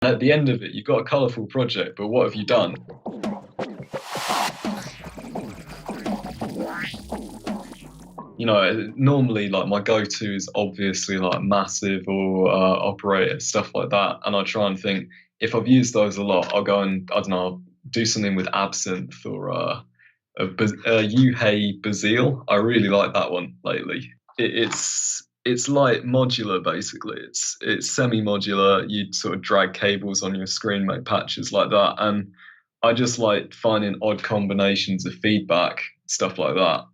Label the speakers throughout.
Speaker 1: And at the end of it, you've got a colourful project, but what have you done? You know, normally like my go-to is obviously like Massive or Operator, stuff like that. And I try and think, if I've used those a lot, I'll go and, I don't know, do something with Absinthe or Hey Bazille. I really like that one lately. It's like modular basically. It's semi-modular. You sort of drag cables on your screen, make patches like that. And I just like finding odd combinations of feedback, stuff like that.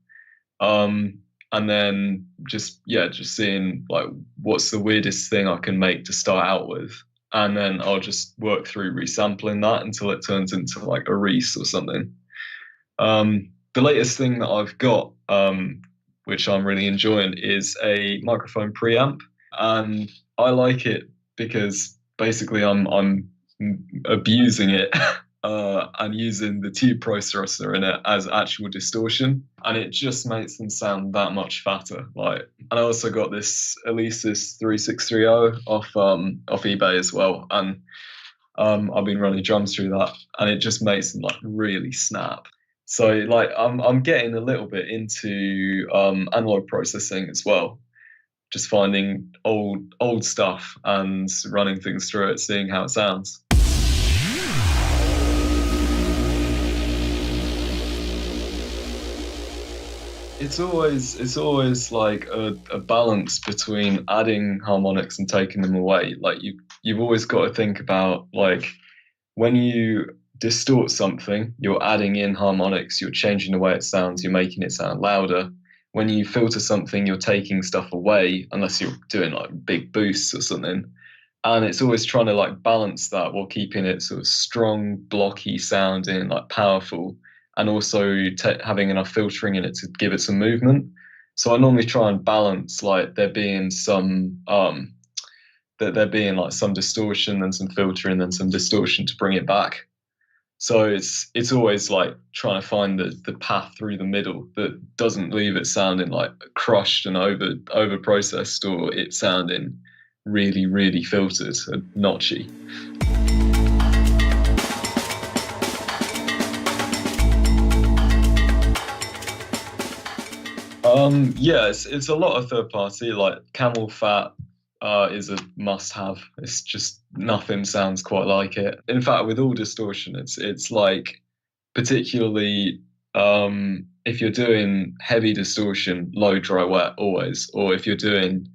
Speaker 1: And then just seeing like what's the weirdest thing I can make to start out with, and then I'll just work through resampling that until it turns into like a Reese or something. The latest thing that I've got, which I'm really enjoying, is a microphone preamp, and I like it because basically I'm abusing it and using the tube processor in it as actual distortion, and it just makes them sound that much fatter. Like, and I also got this Alesis 3630 off eBay as well, and I've been running drums through that, and it just makes them like really snap. So like I'm getting a little bit into analog processing as well, just finding old stuff and running things through it, seeing how it sounds. It's always like a balance between adding harmonics and taking them away. Like you've always got to think about, like, when you distort something, you're adding in harmonics, you're changing the way it sounds, you're making it sound louder. When you filter something, you're taking stuff away, unless you're doing like big boosts or something. And it's always trying to like balance that while keeping it sort of strong, blocky sounding, like powerful, and also having enough filtering in it to give it some movement. So I normally try and balance like there being some some distortion and some filtering and some distortion to bring it back. So it's always like trying to find the path through the middle that doesn't leave it sounding like crushed and over processed, or it sounding really, really filtered and notchy. Yeah, it's a lot of third party. Like Camel Fat is a must-have. It's just nothing sounds quite like it. In fact, with all distortion, it's like, particularly if you're doing heavy distortion, low, dry, wet always, or if you're doing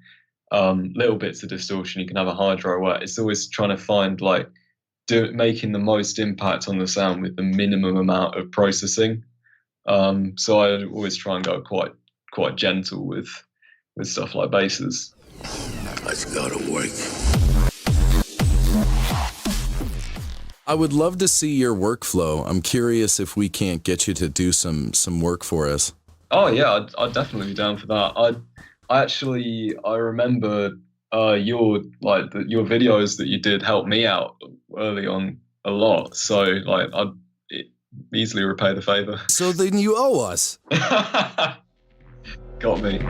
Speaker 1: little bits of distortion, you can have a high, dry, wet. It's always trying to find like making the most impact on the sound with the minimum amount of processing. So I always try and go quite gentle with stuff like basses.
Speaker 2: Let's go to work.
Speaker 3: I would love to see your workflow. I'm curious if we can't get you to do some work for us.
Speaker 1: Oh yeah, I'd definitely be down for that. I remember your videos that you did help me out early on a lot. So like I'd easily repay the favor.
Speaker 3: So then you owe us.
Speaker 1: Got me.